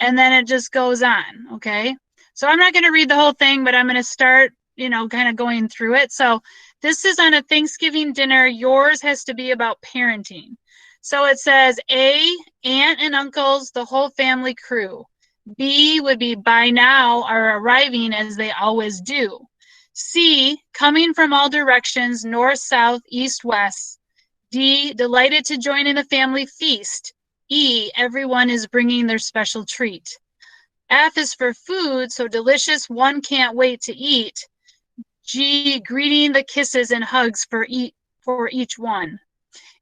and then it just goes on, okay? So I'm not going to read the whole thing, but I'm going to start, kind of going through it. So this is on a Thanksgiving dinner. Yours has to be about parenting. So it says A, aunt and uncles, the whole family crew. B would be by now are arriving as they always do. C, coming from all directions, north, south, east, west. D, delighted to join in the family feast. E, everyone is bringing their special treat. F is for food, so delicious, one can't wait to eat. G, greeting the kisses and hugs for each one.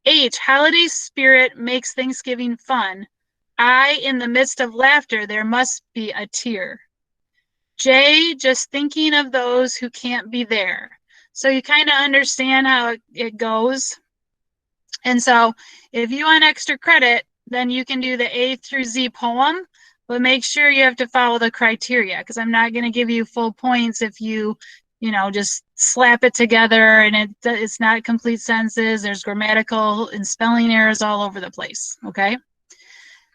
H, holiday spirit makes Thanksgiving fun. I, in the midst of laughter, there must be a tear. J, just thinking of those who can't be there. So you kind of understand how it goes. And so if you want extra credit, then you can do the A through Z poem, but make sure you have to follow the criteria because I'm not going to give you full points if you just slap it together and it's not complete sentences. There's grammatical and spelling errors all over the place. Okay.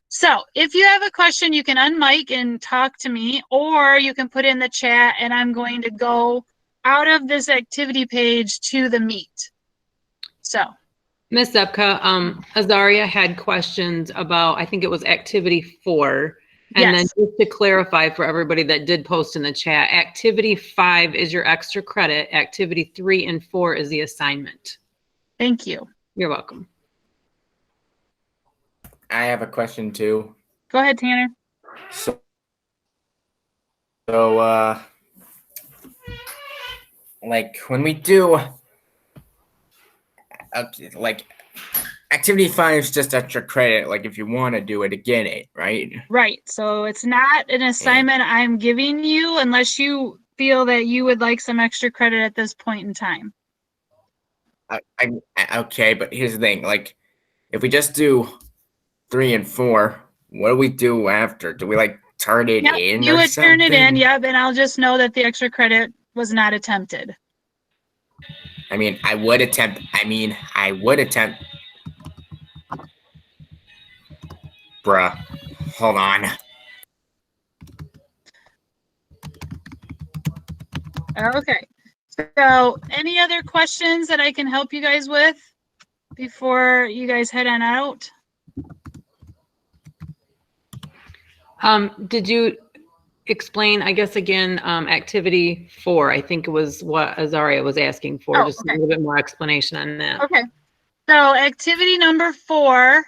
So if you have a question, you can unmic and talk to me, or you can put in the chat and I'm going to go out of this activity page to the meet. So. Miss Zepka, Azaria had questions about, I think it was activity 4. And Yes. then just to clarify for everybody that did post in the chat, activity 5 is your extra credit. Activity 3 and 4 is the assignment. Thank you. You're welcome. I have a question too. Go ahead, Tanner. So like when we do, like activity 5 is just extra credit. Like if you want to do it again, right? Right. So it's not an assignment I'm giving you unless you feel that you would like some extra credit at this point in time. Okay, but here's the thing. Like if we just do 3 and 4, what do we do after? Do we like turn it Yep, in? you or would turn it in, something? yep, and I'll just know that the extra credit was not attempted. I mean, I would attempt. Bruh, hold on. Okay. So any other questions that I can help you guys with before you guys head on out? Did you explain, I guess, again, activity 4? I think it was what Azaria was asking for. Oh, Just okay. a little bit more explanation on that. Okay. So activity number 4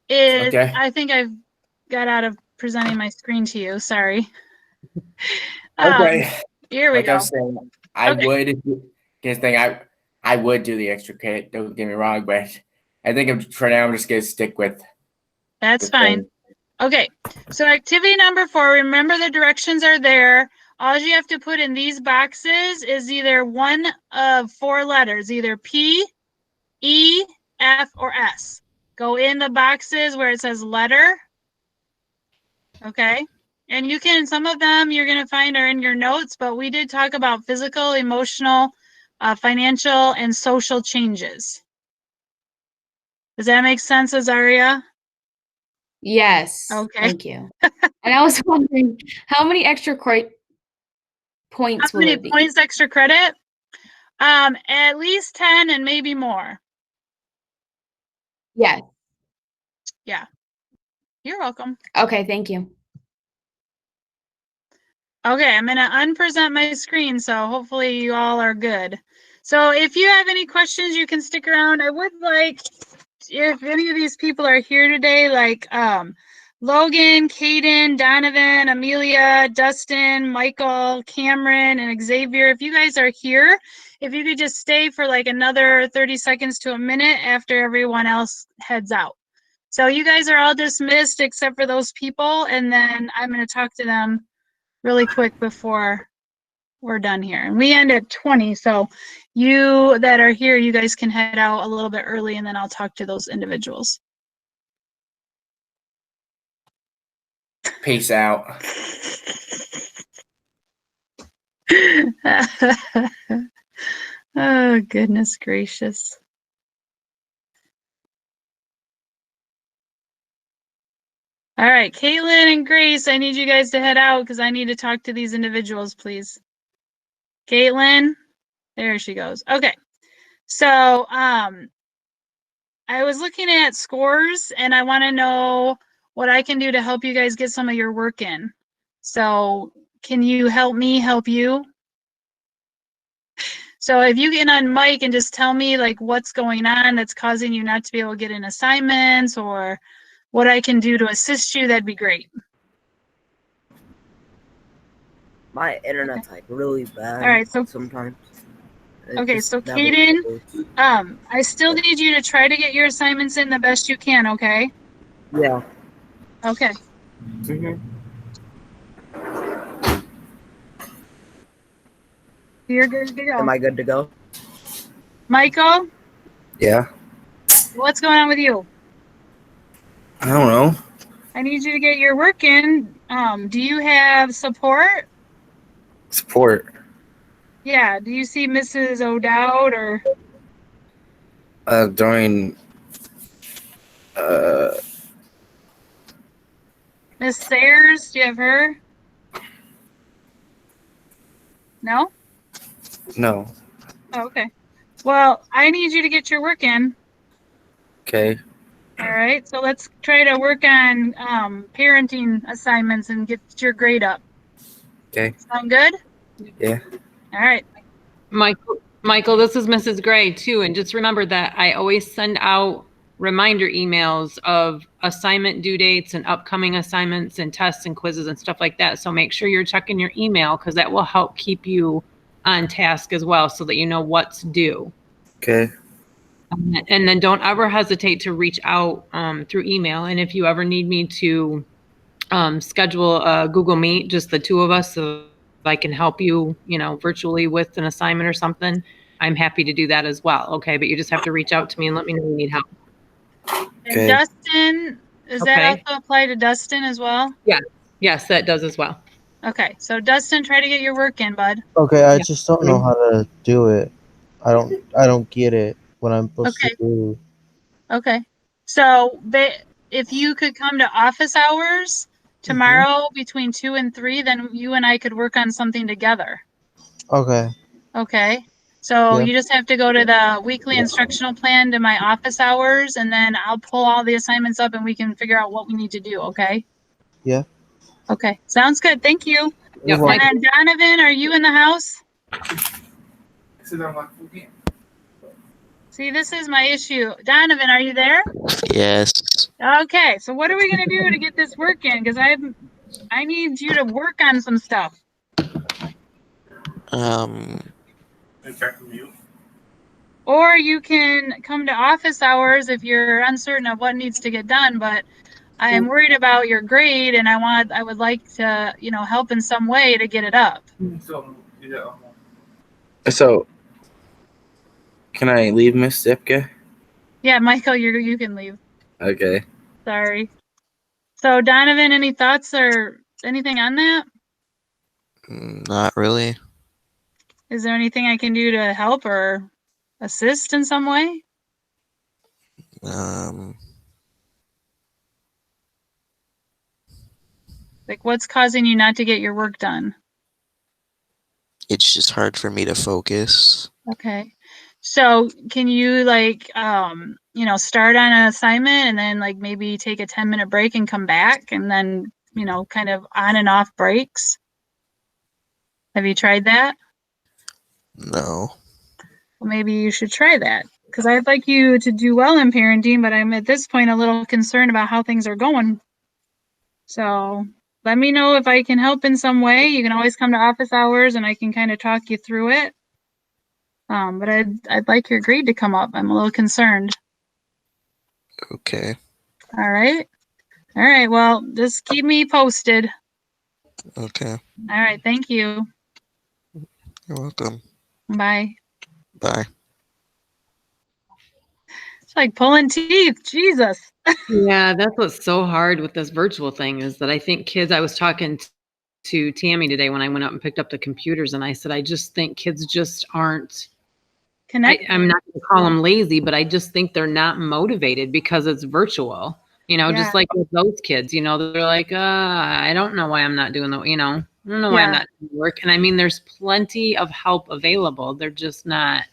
is, Okay. I think I've got out of presenting my screen to you. Sorry. Okay. Here we Like I go. was saying, I Okay. would. Here's the thing. I would do the extra credit. Don't get me wrong, but I think for now I'm just gonna stick with. That's the fine. thing. Okay. So activity number 4, remember the directions are there. All you have to put in these boxes is either one of 4 letters, either P, E, F, or S. Go in the boxes where it says letter. Okay. And you can, some of them you're going to find are in your notes, but we did talk about physical, emotional, financial, and social changes. Does that make sense, Azaria? Yes. Okay. Thank you. And I was wondering, how many extra points How will many it be? points extra credit? At least 10 and maybe more. Yes. Yeah. You're welcome. Okay, thank you. Okay, I'm going to unpresent my screen, so hopefully you all are good. So if you have any questions, you can stick around. I would like, if any of these people are here today, like Logan, Caden, Donovan, Amelia, Dustin, Michael, Cameron, and Xavier, if you guys are here, if you could just stay for like another 30 seconds to a minute after everyone else heads out. So you guys are all dismissed except for those people, and then I'm going to talk to them really quick before we're done here. And we end at 20, so you that are here, you guys can head out a little bit early, and then I'll talk to those individuals. Peace out. Oh, goodness gracious. All right, Caitlin and Grace, I need you guys to head out because I need to talk to these individuals, please. Caitlin, there she goes. Okay, so I was looking at scores and I want to know what I can do to help you guys get some of your work in. So can you help me help you? So if you can on mic and just tell me like what's going on that's causing you not to be able to get in assignments or what I can do to assist you, that'd be great. My internet's like really bad. All right, so sometimes. okay, so Caden, I still need you to try to get your assignments in the best you can, okay? Yeah. Okay. Mm-hmm. You're good to go. Am I good to go? Michael, Yeah. what's going on with you? I don't know. I need you to get your work in. Do you have support? Support. Yeah. Do you see Mrs. O'Dowd or During Miss Sayers? Do you have her? No? no. Oh, okay. Well, I need you to get your work in. Okay. All right. So let's try to work on parenting assignments and get your grade up. Okay. Sound good? Yeah. All right. Michael, this is Mrs. Gray too. And just remember that I always send out reminder emails of assignment due dates and upcoming assignments and tests and quizzes and stuff like that. So make sure you're checking your email because that will help keep you on task as well so that you know what's due. Okay. And then don't ever hesitate to reach out through email. And if you ever need me to schedule a Google Meet, just the two of us, so I can help you, virtually with an assignment or something, I'm happy to do that as well. Okay. But you just have to reach out to me and let me know you need help. And Okay. Dustin, does that Okay. also apply to Dustin as well? Yes, that does as well. Okay. So Dustin, try to get your work in, bud. Okay, I Yeah. just don't know how to do it. I don't get it what I'm supposed Okay. to do. Okay. So if you could come to office hours tomorrow between 2 and 3, then you and I could work on something together. Okay. Okay. So Yeah. you just have to go to the weekly instructional plan to my office hours, and then I'll pull all the assignments up and we can figure out what we need to do. Okay. Yeah. Okay. Sounds good. Thank you. Yep, You're And then Donovan, are you in the house? See, this is my issue. Donovan, are you there? Yes. Okay. So what are we gonna do to get this work in? Because I need you to work on some stuff. Or you can come to office hours if you're uncertain of what needs to get done, but I am worried about your grade and I would like to, help in some way to get it up. So, can I leave, Miss Zipka? Yeah, Michael, you can leave. Okay. Sorry. So Donovan, any thoughts or anything on that? Not really. Is there anything I can do to help or assist in some way? Like what's causing you not to get your work done? It's just hard for me to focus. Okay. So can you start on an assignment and then maybe take a 10-minute break and come back and then, kind of on and off breaks? Have you tried that? No. Well, maybe you should try that because I'd like you to do well in parenting, but I'm at this point a little concerned about how things are going. So let me know if I can help in some way. You can always come to office hours and I can kind of talk you through it. But I'd like your grade to come up. I'm a little concerned. Okay. All right. All right. Well, just keep me posted. Okay. All right. Thank you. You're welcome. Bye. Bye. It's like pulling teeth. Jesus. Yeah, that's what's so hard with this virtual thing is that I think kids, I was talking to Tammy today when I went up and picked up the computers and I said, I just think kids just aren't, I'm not going to call them lazy, but I just think they're not motivated because it's virtual, just like with those kids, they're like, I don't know why I'm not doing the, I don't know why I'm not doing work. And I mean, there's plenty of help available. They're just not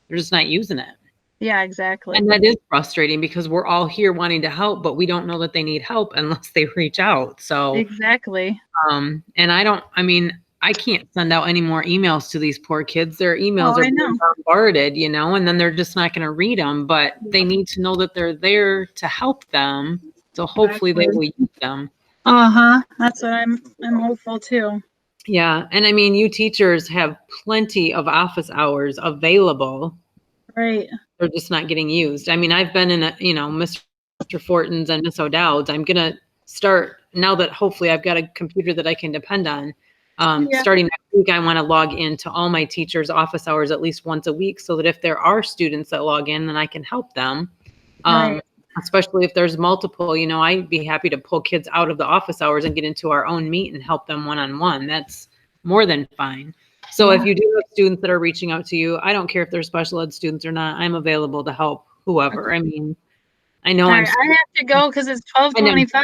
using it. Yeah, exactly. And that is frustrating because we're all here wanting to help, but we don't know that they need help unless they reach out. So exactly. And I can't send out any more emails to these poor kids. Their emails are being bombarded, and then they're just not going to read them, but they need to know that they're there to help them. So hopefully they will use them. That's what I'm hopeful too. Yeah. And I mean, you teachers have plenty of office hours available. Right. They're just not getting used. I mean, I've been in Mr. Fortin's and Miss O'Dowd's. I'm going to start now that hopefully I've got a computer that I can depend on. Starting next week, I want to log into all my teachers' office hours at least once a week so that if there are students that log in, then I can help them. Right. especially if there's multiple, you know, I'd be happy to pull kids out of the office hours and get into our own meet and help them one-on-one. That's more than fine. So if you do have students that are reaching out to you, I don't care if they're special ed students or not, I'm available to help whoever. I mean, I know All I'm. right, I have to go because it's 12:25.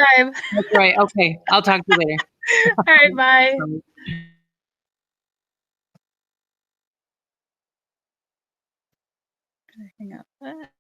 That's right. Okay. I'll talk to you later. All right, bye. Hang up.